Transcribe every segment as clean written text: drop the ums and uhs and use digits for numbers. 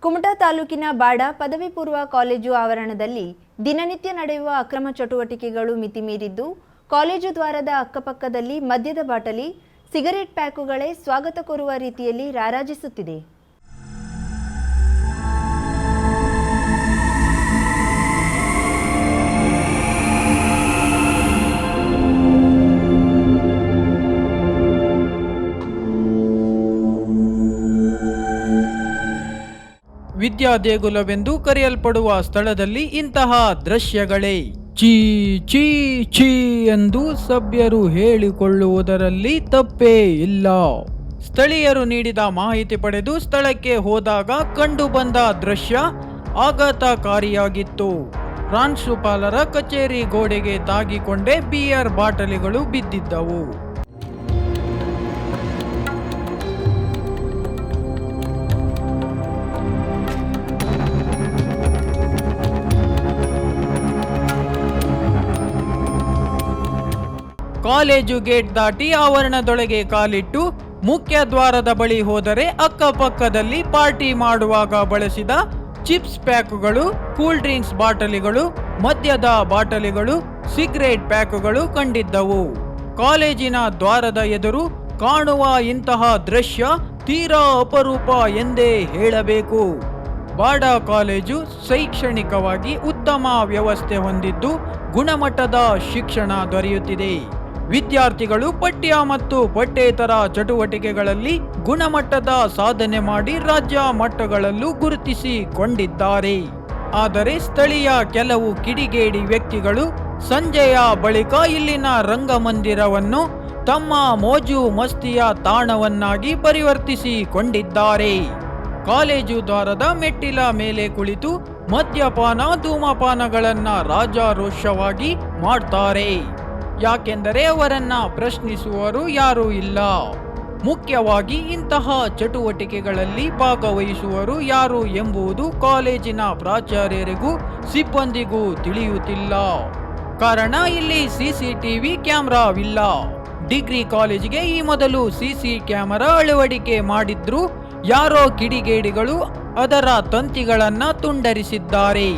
ಕುಮಟಾ ತಾಲೂಕಿನ ಬಾಡ ಪದವಿ ಪೂರ್ವ ಕಾಲೇಜು ಆವರಣದಲ್ಲಿ ದಿನನಿತ್ಯ ನಡೆಯುವ ಅಕ್ರಮ ಚಟುವಟಿಕೆಗಳು ಮಿತಿಮೀರಿದ್ದು, ಕಾಲೇಜು ದ್ವಾರದ ಅಕ್ಕಪಕ್ಕದಲ್ಲಿ ಮದ್ಯದ ಬಾಟಲಿ, ಸಿಗರೆಟ್ ಪ್ಯಾಕುಗಳೇ ಸ್ವಾಗತ ಕೋರುವ ರೀತಿಯಲ್ಲಿ ರಾರಾಜಿಸುತ್ತಿದೆ. ವಿದ್ಯಾ ದೇಗುಲವೆಂದು ಕರೆಯಲ್ಪಡುವ ಸ್ಥಳದಲ್ಲಿ ಇಂತಹ ದೃಶ್ಯಗಳೇ ಚೀ ಚೀ ಚೀ ಎಂದು ಸಭ್ಯರು ಹೇಳಿಕೊಳ್ಳುವುದರಲ್ಲಿ ತಪ್ಪೇ ಇಲ್ಲ. ಸ್ಥಳೀಯರು ನೀಡಿದ ಮಾಹಿತಿ ಪಡೆದು ಸ್ಥಳಕ್ಕೆ ಹೋದಾಗ ಕಂಡುಬಂದ ದೃಶ್ಯ ಆಘಾತಕಾರಿಯಾಗಿತ್ತು. ಪ್ರಾಂಶುಪಾಲರ ಕಚೇರಿ ಗೋಡೆಗೆ ತಾಗಿಕೊಂಡೇ ಬಿಯರ್ ಬಾಟಲಿಗಳು ಬಿದ್ದಿದ್ದವು. ಕಾಲೇಜು ಗೇಟ್ ದಾಟಿ ಆವರಣದೊಳಗೆ ಕಾಲಿಟ್ಟು ಮುಖ್ಯ ದ್ವಾರದ ಬಳಿ ಹೋದರೆ ಅಕ್ಕಪಕ್ಕದಲ್ಲಿ ಪಾರ್ಟಿ ಮಾಡುವಾಗ ಬಳಸಿದ ಚಿಪ್ಸ್ ಪ್ಯಾಕುಗಳು, ಕೂಲ್ ಡ್ರಿಂಕ್ಸ್ ಬಾಟಲಿಗಳು, ಮದ್ಯದ ಬಾಟಲಿಗಳು, ಸಿಗರೇಟ್ ಪ್ಯಾಕುಗಳು ಕಂಡಿದ್ದವು. ಕಾಲೇಜಿನ ದ್ವಾರದ ಎದುರು ಕಾಣುವ ಇಂತಹ ದೃಶ್ಯ ತೀರಾ ಅಪರೂಪ ಎಂದೇ ಹೇಳಬೇಕು. ಬಾಡ ಕಾಲೇಜು ಶೈಕ್ಷಣಿಕವಾಗಿ ಉತ್ತಮ ವ್ಯವಸ್ಥೆ ಹೊಂದಿದ್ದು ಗುಣಮಟ್ಟದ ಶಿಕ್ಷಣ ದೊರೆಯುತ್ತಿದೆ. ವಿದ್ಯಾರ್ಥಿಗಳು ಪಠ್ಯ ಮತ್ತು ಪಠ್ಯೇತರ ಚಟುವಟಿಕೆಗಳಲ್ಲಿ ಗುಣಮಟ್ಟದ ಸಾಧನೆ ಮಾಡಿ ರಾಜ್ಯ ಮಟ್ಟಗಳಲ್ಲೂ ಗುರುತಿಸಿಕೊಂಡಿದ್ದಾರೆ. ಆದರೆ ಸ್ಥಳೀಯ ಕೆಲವು ಕಿಡಿಗೇಡಿ ವ್ಯಕ್ತಿಗಳು ಸಂಜೆಯ ಬಳಿಕ ಇಲ್ಲಿನ ರಂಗಮಂದಿರವನ್ನು ತಮ್ಮ ಮೋಜು ಮಸ್ತಿಯ ತಾಣವನ್ನಾಗಿ ಪರಿವರ್ತಿಸಿಕೊಂಡಿದ್ದಾರೆ. ಕಾಲೇಜು ದ್ವಾರದ ಮೆಟ್ಟಿಲ ಮೇಲೆ ಕುಳಿತು ಮದ್ಯಪಾನ, ಧೂಮಪಾನಗಳನ್ನ ರಾಜಾರೋಷವಾಗಿ ಮಾಡ್ತಾರೆ. ಯಾಕೆಂದರೆ ಅವರನ್ನ ಪ್ರಶ್ನಿಸುವರು ಯಾರೂ ಇಲ್ಲ. ಮುಖ್ಯವಾಗಿ ಇಂತಹ ಚಟುವಟಿಕೆಗಳಲ್ಲಿ ಭಾಗವಹಿಸುವರು ಯಾರು ಎಂಬುದು ಕಾಲೇಜಿನ ಪ್ರಾಚಾರ್ಯರಿಗೂ ಸಿಬ್ಬಂದಿಗೂ ತಿಳಿಯುತ್ತಿಲ್ಲ. ಕಾರಣ ಇಲ್ಲಿ ಸಿಸಿಟಿವಿ ಕ್ಯಾಮೆರಾವಿಲ್ಲ. ಡಿಗ್ರಿ ಕಾಲೇಜಿಗೆ ಈ ಮೊದಲು ಸಿಸಿ ಕ್ಯಾಮೆರಾ ಅಳವಡಿಕೆ ಮಾಡಿದ್ರು ಯಾರೋ ಕಿಡಿಗೇಡಿಗಳು ಅದರ ತಂತಿಗಳನ್ನ ತುಂಡರಿಸಿದ್ದಾರೆ.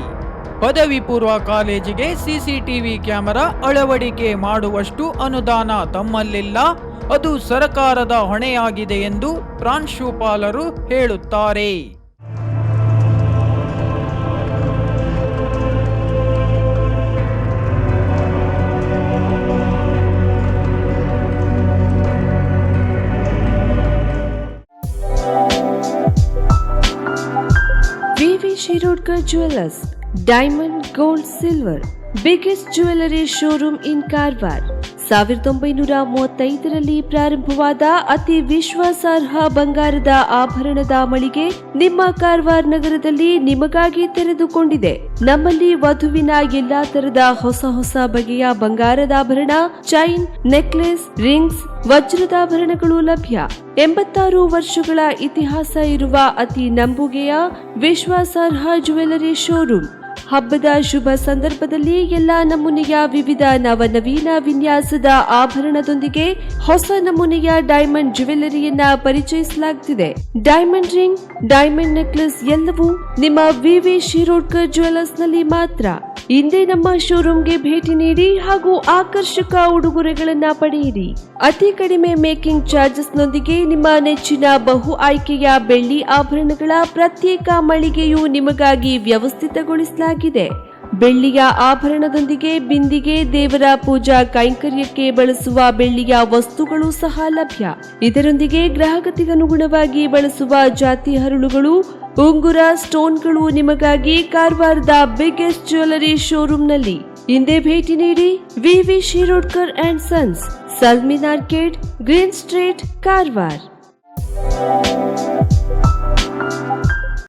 ಪದವಿ ಪೂರ್ವ ಕಾಲೇಜಿಗೆ ಸಿಸಿಟಿವಿ ಕ್ಯಾಮೆರಾ ಅಳವಡಿಕೆ ಮಾಡುವಷ್ಟು ಅನುದಾನ ತಮ್ಮಲ್ಲಿಲ್ಲ. ಅದು ಸರ್ಕಾರದ ಹೊಣೆಯಾಗಿದೆ ಎಂದು ಪ್ರಾಂಶುಪಾಲರು ಹೇಳುತ್ತಾರೆ. V V Shirodkar jewellers, diamond, gold, silver, biggest jewellery showroom in Karwar. 1935ರಲ್ಲಿ ಪ್ರಾರಂಭವಾದ ಅತಿ ವಿಶ್ವಾಸಾರ್ಹ ಬಂಗಾರದ ಆಭರಣದ ಮಳಿಗೆ ನಿಮ್ಮ ಕಾರವಾರ ನಗರದಲ್ಲಿ ನಿಮಗಾಗಿ ತೆರೆದುಕೊಂಡಿದೆ. ನಮ್ಮಲ್ಲಿ ವಧುವಿನ ಎಲ್ಲಾ ತರದ ಹೊಸ ಬಗೆಯ ಬಂಗಾರದಾಭರಣ, ಚೈನ್, ನೆಕ್ಲೆಸ್, ರಿಂಗ್ಸ್, ವಜ್ರದಾಭರಣಗಳು ಲಭ್ಯ. 86 ವರ್ಷಗಳ ಇತಿಹಾಸ ಇರುವ ಅತಿ ನಂಬುಗೆಯ ವಿಶ್ವಾಸಾರ್ಹ ಜ್ಯುವೆಲ್ಲರಿ ಶೋರೂಮ್. ಹಬ್ಬದ ಶುಭ ಸಂದರ್ಭದಲ್ಲಿ ಎಲ್ಲಾ ನಮೂನೆಯ ವಿವಿಧ ನವನವೀನ ವಿನ್ಯಾಸದ ಆಭರಣದೊಂದಿಗೆ ಹೊಸ ನಮೂನೆಯ ಡೈಮಂಡ್ ಜ್ಯುವೆಲ್ಲರಿಯನ್ನ ಪರಿಚಯಿಸಲಾಗುತ್ತಿದೆ. ಡೈಮಂಡ್ ರಿಂಗ್, ಡೈಮಂಡ್ ನೆಕ್ಲೆಸ್ ಎಲ್ಲವೂ ನಿಮ್ಮ ವಿವಿ ಶಿರೋಡ್ಕರ್ ಜ್ಯುವೆಲ್ಲರ್ಸ್ ನಲ್ಲಿ ಮಾತ್ರ. ಇಂದೇ ನಮ್ಮ ಶೋರೂಮ್ಗೆ ಭೇಟಿ ನೀಡಿ ಹಾಗೂ ಆಕರ್ಷಕ ಉಡುಗೊರೆಗಳನ್ನ ಪಡೆಯಿರಿ. ಅತಿ ಕಡಿಮೆ ಮೇಕಿಂಗ್ ಚಾರ್ಜಸ್ ನೊಂದಿಗೆ ನಿಮ್ಮ ನೆಚ್ಚಿನ ಬಹು ಆಯ್ಕೆಯ ಬೆಳ್ಳಿ ಆಭರಣಗಳ ಪ್ರತ್ಯೇಕ ಮಳಿಗೆಯು ನಿಮಗಾಗಿ ವ್ಯವಸ್ಥಿತಗೊಳಿಸಲಾಗಿದೆ. ಬೆಳ್ಳಿಯ ಆಭರಣದೊಂದಿಗೆ ಬಿಂದಿಗೆ, ದೇವರ ಪೂಜಾ ಕೈಂಕರ್ಯಕ್ಕೆ ಬಳಸುವ ಬೆಳ್ಳಿಯ ವಸ್ತುಗಳು ಸಹ ಲಭ್ಯ. ಇದರೊಂದಿಗೆ ಗ್ರಾಹಕತೆಗನುಗುಣವಾಗಿ ಬಳಸುವ ಜಾತಿ ಹರಳುಗಳು, ಉಂಗುರ, ಸ್ಟೋನ್ಗಳು ನಿಮಗಾಗಿ ಕಾರವಾರದ ಬಿಗ್ಗೆಸ್ಟ್ ಜ್ಯುವೆಲ್ಲರಿ ಶೋರೂಮ್ನಲ್ಲಿ. ಇಂದೇ ಭೇಟಿ ನೀಡಿ. ವಿವಿ Shirodkar and sons, ಸಲ್ಮಿನ್ arcade, green street, Karwar.